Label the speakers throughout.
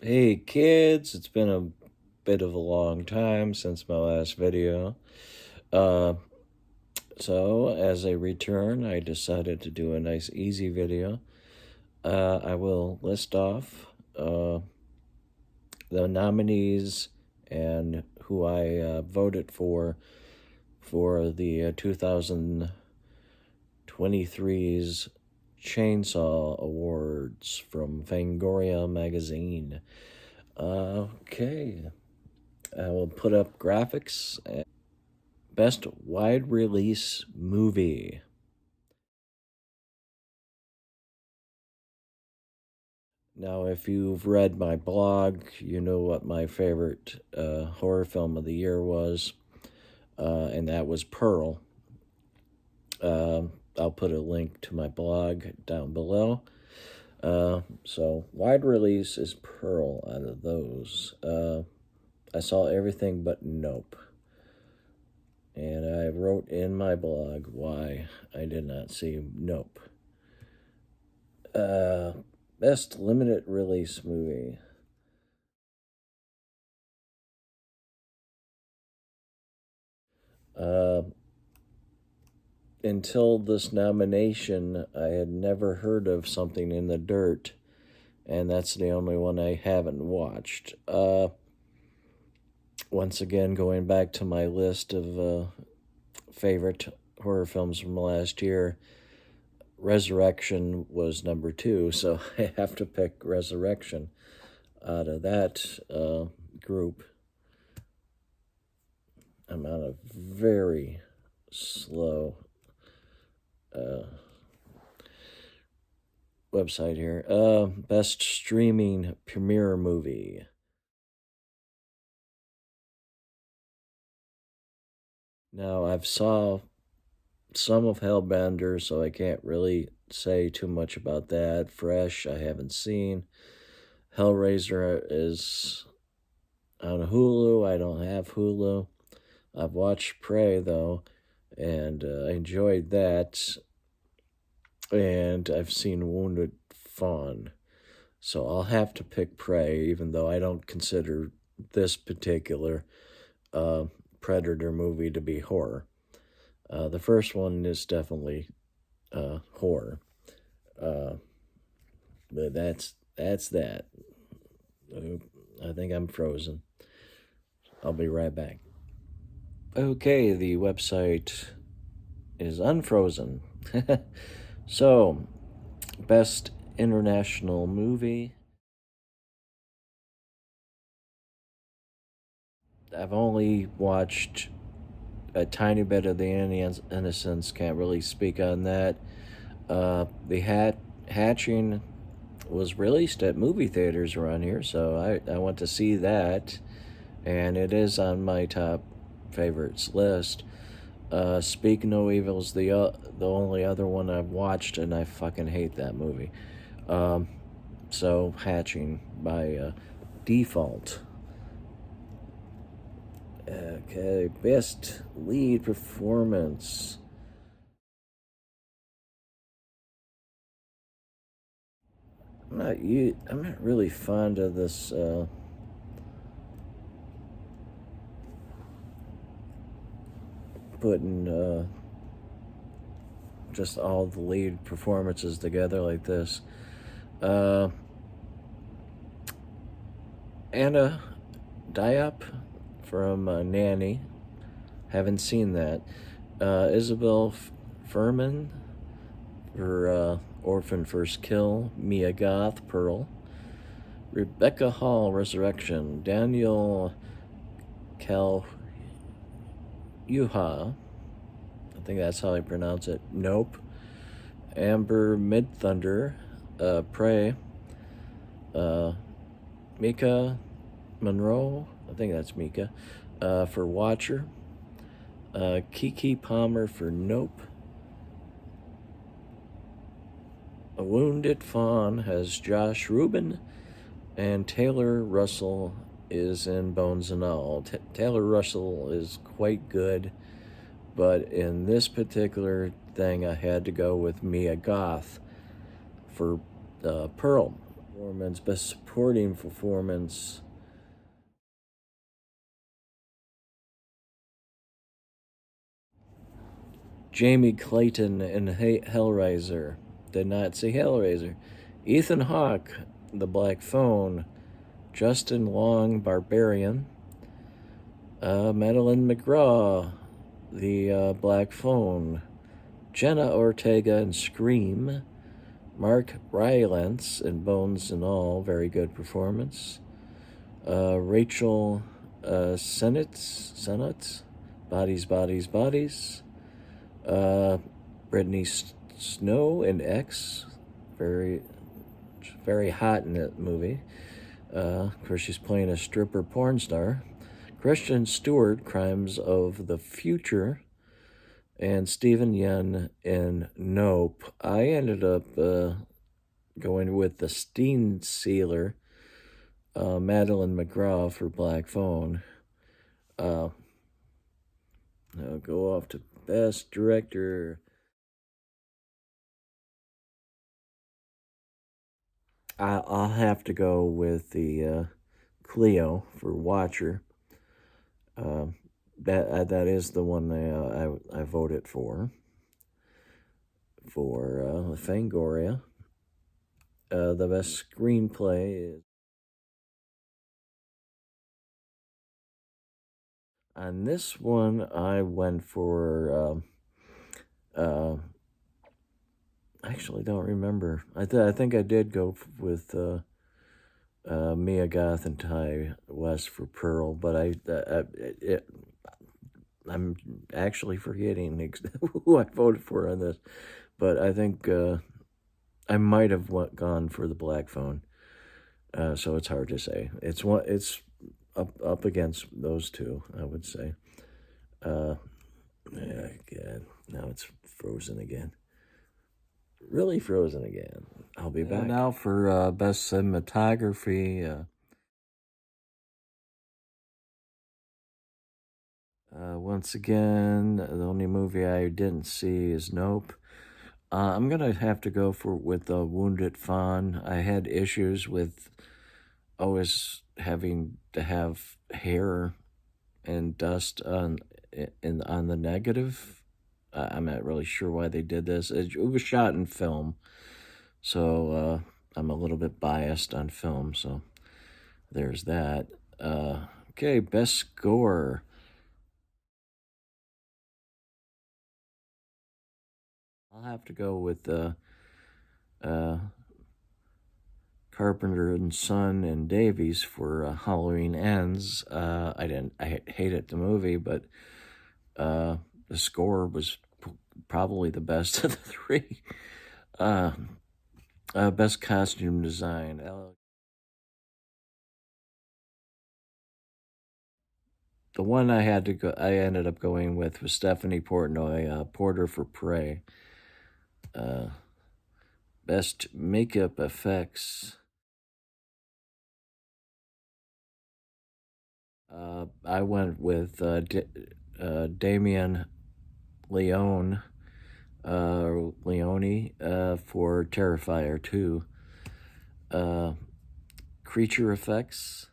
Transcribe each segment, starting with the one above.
Speaker 1: Hey kids, it's been a bit of a long time since my last video. Uh, so as a return, I decided to do a nice easy video. I will list off the nominees and who I voted for the 2023's Chainsaw Awards from Fangoria magazine. Okay. I will put up graphics. Best wide release movie. Now, if you've read my blog, you know what my favorite horror film of the year was, and that was Pearl. I'll put a link to my blog down below. So, wide release is Pearl out of those. I saw everything but Nope. And I wrote in my blog why I did not see Nope. Best limited release movie. Until this nomination, I had never heard of Something in the Dirt, and that's the only one I haven't watched. Once again, going back to my list of favorite horror films from last year, Resurrection was number 2, so I have to pick Resurrection out of that group. I'm on a very slow website here. Best streaming premiere movie. Now, I've saw some of Hellbender, so I can't really say too much about that. Fresh, I haven't seen. Hellraiser is on Hulu. I don't have Hulu. I've watched Prey, though, and I enjoyed that. And I've seen Wounded Fawn. So I'll have to pick Prey, even though I don't consider this particular Predator movie to be horror. The first one is definitely horror. But that's that. I think I'm frozen. I'll be right back. Okay, the website is unfrozen. So, best international movie. I've only watched a tiny bit of The Innocents, can't really speak on that. The Hatching was released at movie theaters around here, so I went to see that, and it is on my top favorites list. Speak No Evil is the only other one I've watched, and I fucking hate that movie. So Hatching by default. Okay, best lead performance. I'm not really fond of this putting just all the lead performances together like this. Anna Diop from Nanny. Haven't seen that. Isabel Furman for Orphan First Kill. Mia Goth, Pearl. Rebecca Hall, Resurrection. Daniel Kaluuya, I think that's how I pronounce it. Nope. Amber Midthunder, Prey. Mika Monroe, I think that's Mika, for Watcher. Kiki Palmer for Nope. A Wounded Fawn has Josh Rubin, and Taylor Russell is in Bones and All. Taylor Russell is quite good, but in this particular thing, I had to go with Mia Goth for Pearl. Performance, best supporting performance. Jamie Clayton in Hellraiser. Did not see Hellraiser. Ethan Hawke, The Black Phone. Justin Long, Barbarian. Madeline McGraw, The Black Phone. Jenna Ortega in Scream. Mark Rylance in Bones and All, very good performance. Rachel Sennett, Bodies, Bodies, Bodies. Brittany Snow in X, very, very hot in that movie. Of course, she's playing a stripper porn star. Kristen Stewart, Crimes of the Future, and Stephen Yeun in Nope. I ended up going with the Steen Sealer, Madeline McGraw for Black Phone. I'll go off to Best Director. I'll have to go with the Cleo for Watcher. That is the one I voted for. For Fangoria, the best screenplay is. On this one, I went for. Actually, don't remember. I think I did go with Mia Goth and Ty West for Pearl, but I'm actually forgetting who I voted for on this. But I think I might have gone for the Black Phone. So it's hard to say. It's up against those two, I would say. Yeah, God, now it's frozen again. Really frozen again. I'll be back. Now for best cinematography. Once again, the only movie I didn't see is Nope. I'm gonna have to go with Wounded Fawn. I had issues with always having to have hair and dust on the negative. I'm not really sure why they did this. It was shot in film, so I'm a little bit biased on film. So there's that. Okay, best score. I'll have to go with Carpenter and Son and Davies for Halloween Ends. I hated the movie, but the score was probably the best of the three. Best costume design. The one I ended up going with was Stephanie Portnoy, Porter for Prey. Best makeup effects. I went with Damien Leone for Terrifier 2. Creature effects.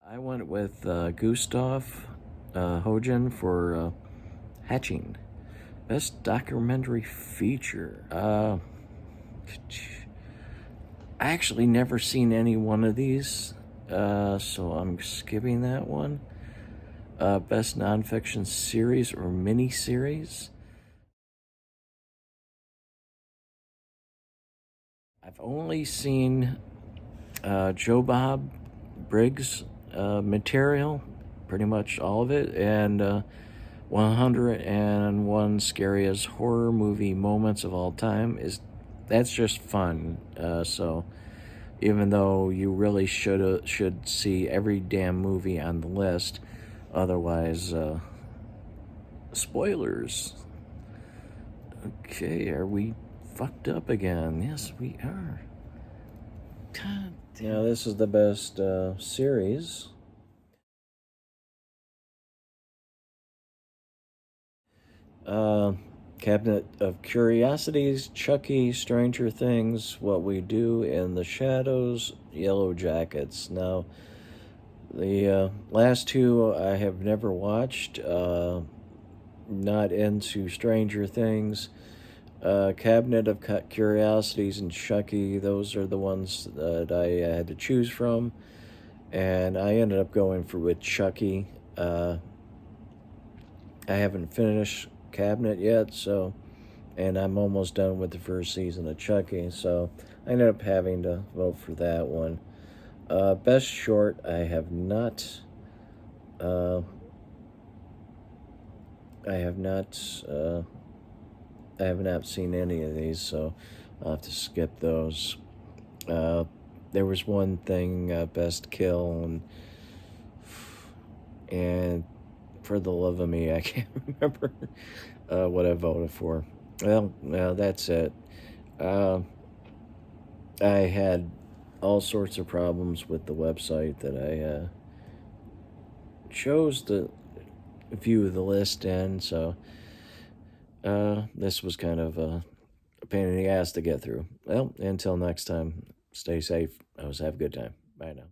Speaker 1: I went with Gustav Hojan for Hatching. Best documentary feature. I actually never seen any one of these, so I'm skipping that one. Best nonfiction series or mini-series. I've only seen Joe Bob Briggs material, pretty much all of it, and 101 Scariest Horror Movie Moments of All Time. That's just fun. So even though you really should see every damn movie on the list, otherwise spoilers. Okay, are we fucked up again? Yes, we are. God damn. Now this is the best series. Cabinet of Curiosities, Chucky, Stranger Things, What We Do in the Shadows, Yellow Jackets. Now, the last two I have never watched. Not into Stranger Things. Cabinet of Curiosities and Chucky, those are the ones that I had to choose from. And I ended up going with Chucky. I haven't finished Cabinet yet, and I'm almost done with the first season of Chucky, so I ended up having to vote for that one. Best short, uh, I have not seen any of these, so I'll have to skip those. There was one thing, best kill, and for the love of me, I can't remember what I voted for. Well, that's it. Uh, I had all sorts of problems with the website that I chose to view the list in, so this was kind of a pain in the ass to get through. Well, until next time, stay safe. Always have a good time. Bye now.